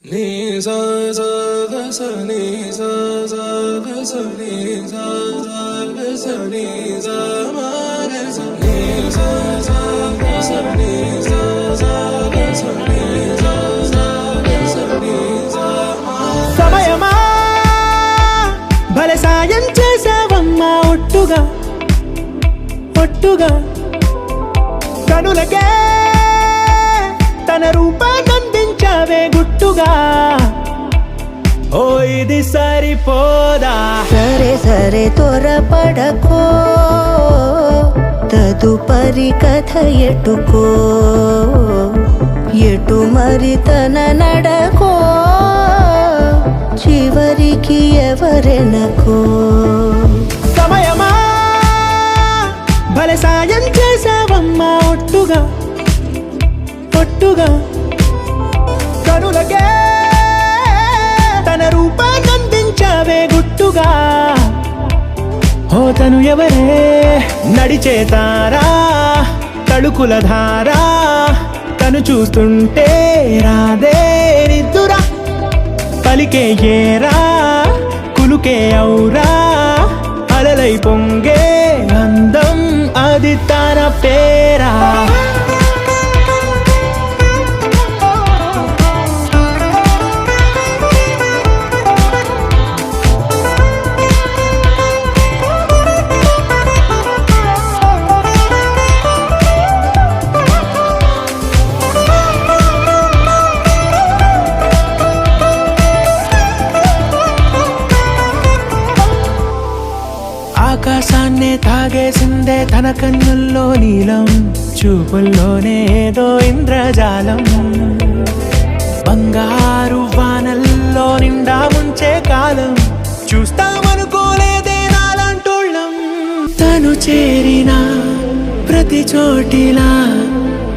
నీ సా సా గ స నీ సా సా గ స నీ సా సా గ స నీ సా మా గ స నీ సా సా గ స నీ సా సా గ స నీ సా సా గ స నీ సా మా సమయమా భలే సాయం చేసావమ్మా ఒట్టుగా ఒట్టుగా కనులకే తన రూపాన్నందించావే గుట్టుగా ఓ ఇది సరిపోదా సరే సరే త్వరపడకో తదుపరి కథ ఎటుకో ఎటు మరి తన నడకో చివరికి ఎవరెనకో సమయమా భలే సాయం చేసావమ్మా ఒట్టుగా ఒట్టుగా కనులకే తన రూపాన్నందించావే గుట్టుగా ఓ తను ఎవరే నడిచే తారా తళుకుల ధారా తను చూస్తుంటే రాదే నిద్దురా పలికే ఏరా కులుకే ఔరా అలలై పొంగే అందం అది తన పేరా ఆకాశాన్నే తాగేసిందే తన కన్నుల్లో నీలం చూపుల్లోనే ఏదో ఇంద్రజాలం బంగారు వానల్లో నిండా ముంచే కాలం చూస్తామనుకోలేదే నాలాంటోళ్ళం తను చేరిన ప్రతి చోటిలా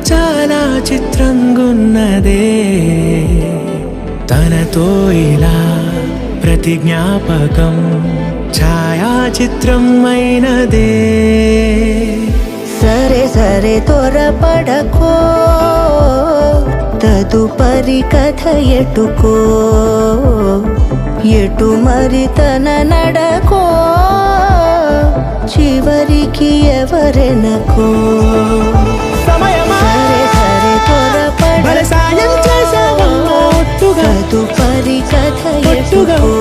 చాలా చిత్రంగున్నదే తనతో ఇలా ప్రతి జ్ఞాపకం ఛాయాచిత్రం అయినదే సరే సరే త్వరపడకో తదుపరి కథ ఎటుకో ఎటు మరి తన నడకో చివరికి ఎవరెనకో సమయమా సరే సరే భలే సాయం త్వరపడకో చేసావమ్మా ఒట్టుగా తదుపరి కథ ఒట్టుగా ఎటుకో